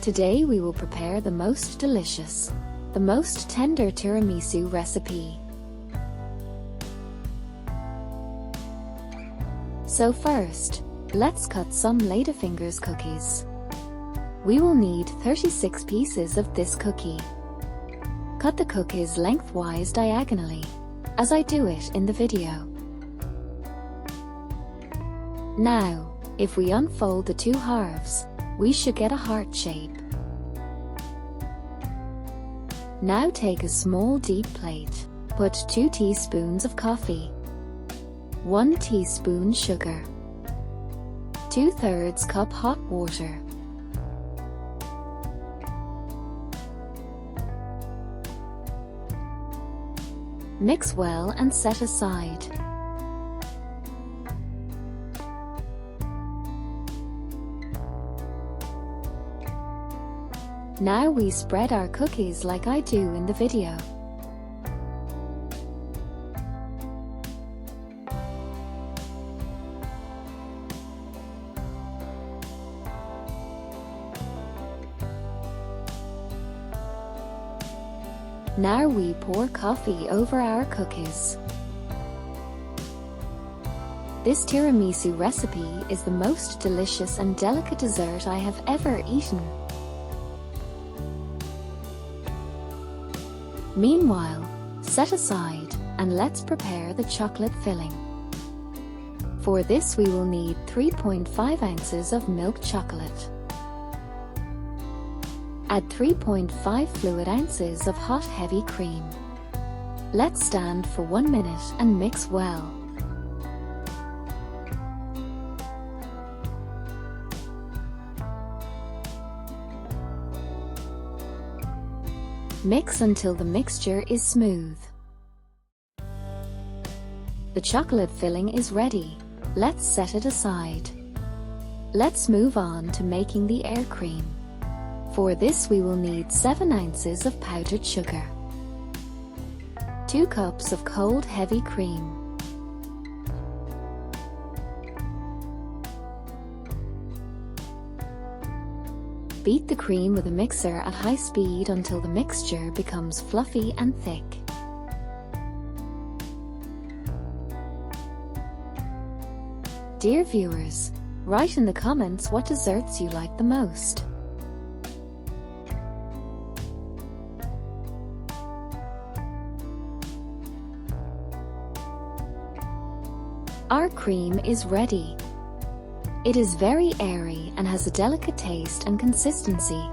Today we will prepare the most delicious, the most tender tiramisu recipe. So first, let's cut some Ladyfingers cookies. We will need 36 pieces of this cookie. Cut the cookies lengthwise diagonally, as I do it in the video. Now, if we unfold the two halves, we should get a heart shape. Now take a small deep plate, put 2 teaspoons of coffee, 1 teaspoon sugar, 2/3 cup hot water, mix well and set aside. Now we spread our cookies like I do in the video. Now we pour coffee over our cookies. This tiramisu recipe is the most delicious and delicate dessert I have ever eaten. Meanwhile, set aside and let's prepare the chocolate filling. For this we will need 3.5 ounces of milk chocolate. Add 3.5 fluid ounces of hot heavy cream. Let's stand for 1 minute and mix well. Mix until the mixture is smooth. The chocolate filling is ready. Let's set it aside. Let's move on to making the air cream. For this we will need 7 ounces of powdered sugar, 2 cups of cold heavy cream, beat the cream with a mixer at high speed until the mixture becomes fluffy and thick. Dear viewers, write in the comments what desserts you like the most. Our cream is ready. It is very airy and has a delicate taste and consistency.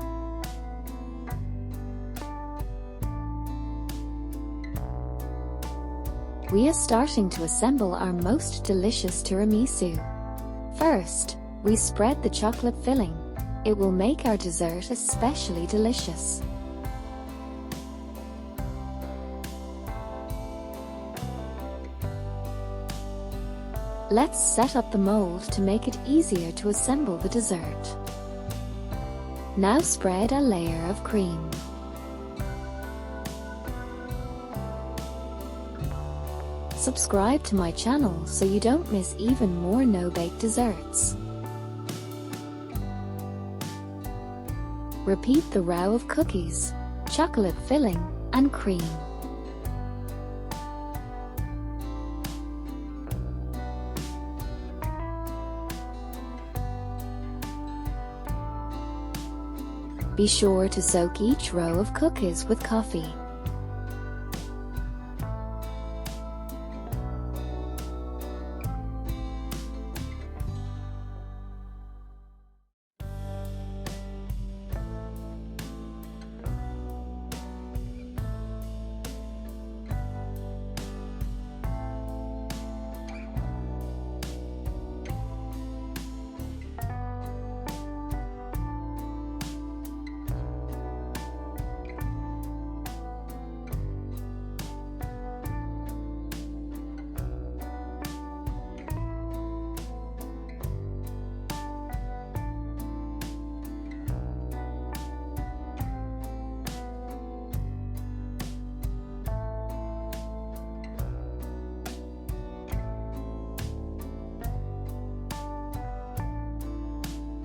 We are starting to assemble our most delicious tiramisu. First, we spread the chocolate filling. It will make our dessert especially delicious. Let's set up the mold to make it easier to assemble the dessert. Now spread a layer of cream. Subscribe to my channel so you don't miss even more no-bake desserts. Repeat the row of cookies, chocolate filling, and cream. Be sure to soak each row of cookies with coffee.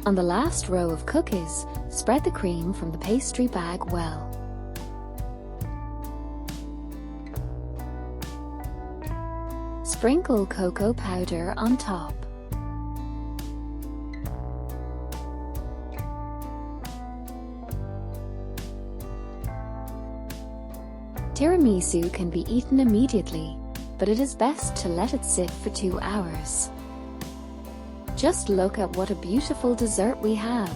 On the last row of cookies, spread the cream from the pastry bag well. Sprinkle cocoa powder on top. Tiramisu can be eaten immediately, but it is best to let it sit for 2 hours. Just look at what a beautiful dessert we have.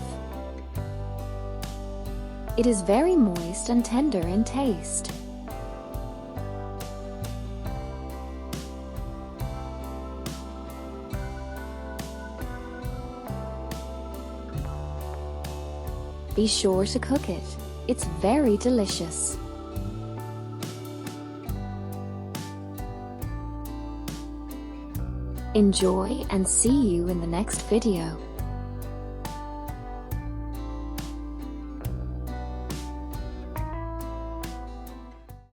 It is very moist and tender in taste. Be sure to cook it. It's very delicious. Enjoy and see you in the next video.